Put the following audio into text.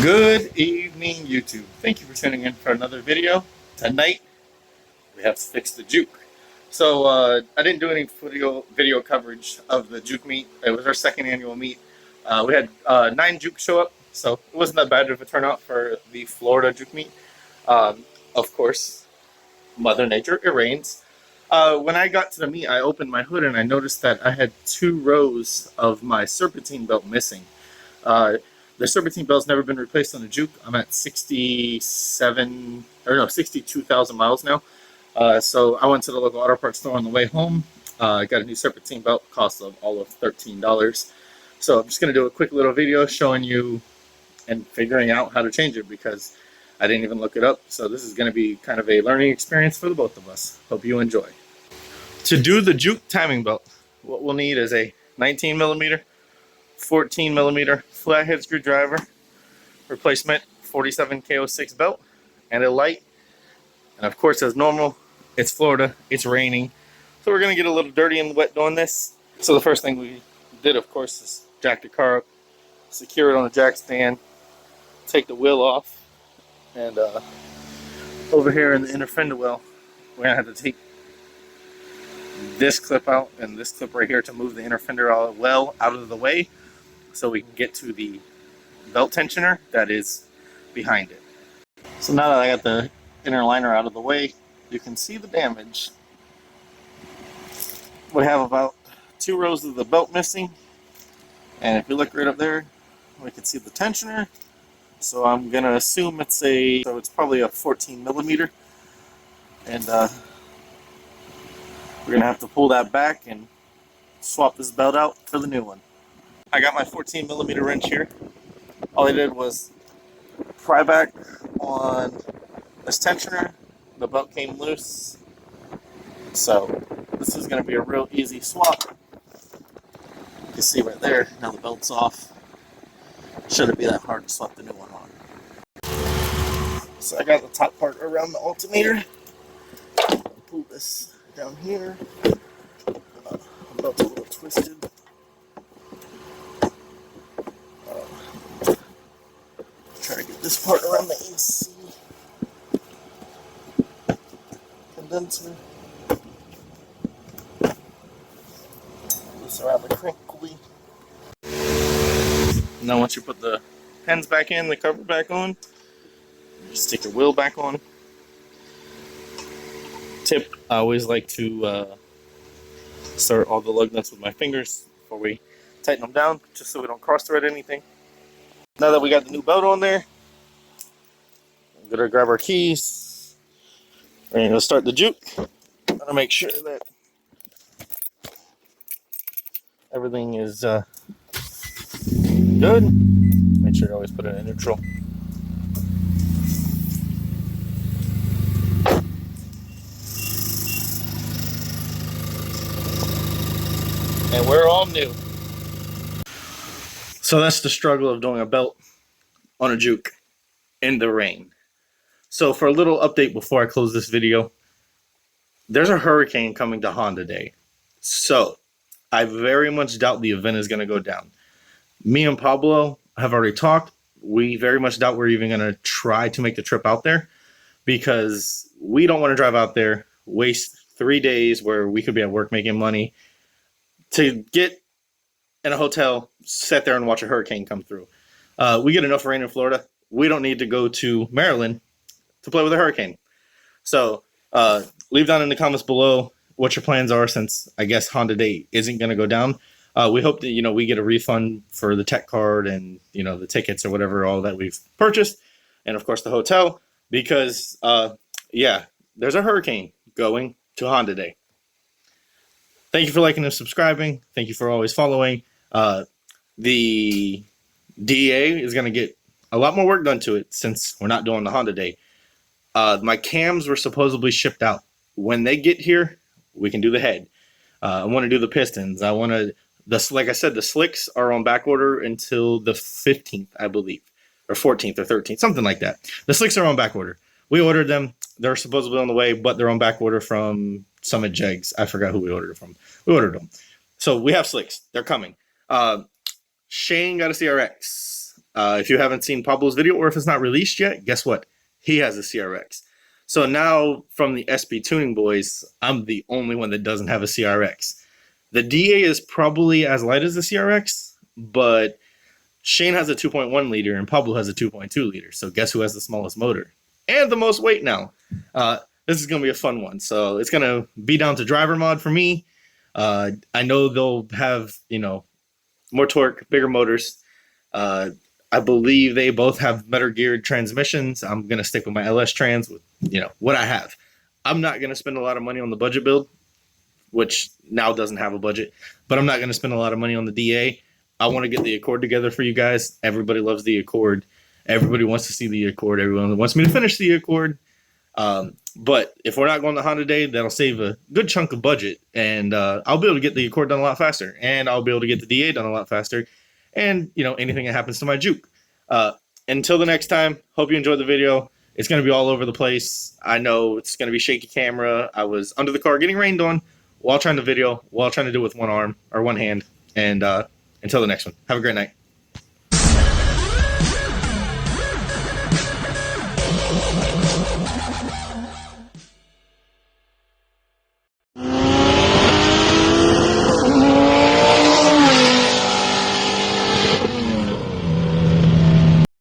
Good evening, YouTube. Thank you for tuning in for another video. Tonight, we have to fix the juke. So, I didn't do any video coverage of the juke meet. It was our second annual meet. We had 9 juke show up, so it wasn't that bad of a turnout for the Florida juke meet. Of course, Mother Nature, it rains. When I got to the meet, I opened my hood and I noticed that I had 2 rows of my serpentine belt missing. The serpentine belt's never been replaced on the juke. I'm at 62,000 miles now. So I went to the local auto parts store on the way home. I got a new serpentine belt, cost of all of $13. So I'm just going to do a quick little video showing you and figuring out how to change it because I didn't even look it up. So this is going to be kind of a learning experience for the both of us. Hope you enjoy. To do the juke timing belt, what we'll need is a 19mm, 14mm flathead screwdriver, replacement 47K06 belt, and a light. And of course, as normal, it's Florida, it's raining, so we're going to get a little dirty and wet doing this. So the first thing we did, of course, is jack the car up, secure it on a jack stand, take the wheel off, and over here in the inner fender well, we're going to have to take this clip out and this clip right here to move the inner fender well out of the way so we can get to the belt tensioner that is behind it. So now that I got the inner liner out of the way, you can see the damage. We have about 2 rows of the belt missing, and if you look right up there, we can see the tensioner. So I'm gonna assume it's probably a 14mm, and we're gonna have to pull that back and swap this belt out for the new one. I got my 14mm wrench here. All I did was pry back on this tensioner. The belt came loose. So this is going to be a real easy swap. You can see right there, now the belt's off. Shouldn't be that hard to swap the new one on. So I got the top part around the alternator. Pull this down here. The belt's a little twisted. Try to get this part around the AC condenser. This around the crank pulley. Now once you put the pins back in, the cover back on, just stick your wheel back on. Tip, I always like to start all the lug nuts with my fingers before we tighten them down, just so we don't cross thread anything. Now that we got the new belt on there, I'm gonna grab our keys. We're gonna start the juke. I'm gonna make sure that everything is good. Make sure to always put it in neutral. And we're all new. So that's the struggle of doing a belt on a juke in the rain. So for a little update before I close this video, there's a hurricane coming to Honda Day. So I very much doubt the event is going to go down. Me and Pablo have already talked. We very much doubt we're even going to try to make the trip out there because we don't want to drive out there, waste 3 days where we could be at work making money to get in a hotel, sit there and watch a hurricane come through. We get enough rain in Florida. We don't need to go to Maryland to play with a hurricane. So leave down in the comments below what your plans are, since I guess Honda Day isn't going to go down. We hope that, we get a refund for the tech card and, the tickets or whatever, all that we've purchased. And of course the hotel, because yeah, there's a hurricane going to Honda Day. Thank you for liking and subscribing. Thank you for always following. The DA is going to get a lot more work done to it since we're not doing the Honda Day. My cams were supposedly shipped out. When they get here, we can do the head. I want to do the pistons. I want to, like I said, the slicks are on back order until the 15th, I believe, or 14th or 13th, something like that. The slicks are on back order. We ordered them. They're supposedly on the way, but they're on back order from Summit Jegs. I forgot who we ordered it from. We ordered them. So we have slicks. They're coming. Shane got a CRX. If you haven't seen Pablo's video, or if it's not released yet, guess what? He has a CRX. So now from the SB Tuning Boys, I'm the only one that doesn't have a CRX. The DA is probably as light as the CRX, but Shane has a 2.1 liter and Pablo has a 2.2 liter. So guess who has the smallest motor and the most weight now? This is going to be a fun one. So it's going to be down to driver mod for me. I know they'll have, more torque, bigger motors. I believe they both have better geared transmissions. I'm going to stick with my LS trans with, what I have. I'm not going to spend a lot of money on the budget build, which now doesn't have a budget, but I'm not going to spend a lot of money on the DA. I want to get the Accord together for you guys. Everybody loves the Accord. Everybody wants to see the Accord. Everyone wants me to finish the Accord. But if we're not going to Honda Day, that'll save a good chunk of budget, and I'll be able to get the Accord done a lot faster, and I'll be able to get the DA done a lot faster, and anything that happens to my Juke. Until the next time, hope you enjoyed the video. It's going to be all over the place. I know it's going to be shaky camera. I was under the car getting rained on while trying to video, while trying to do it with one arm or one hand. And until the next one, have a great night.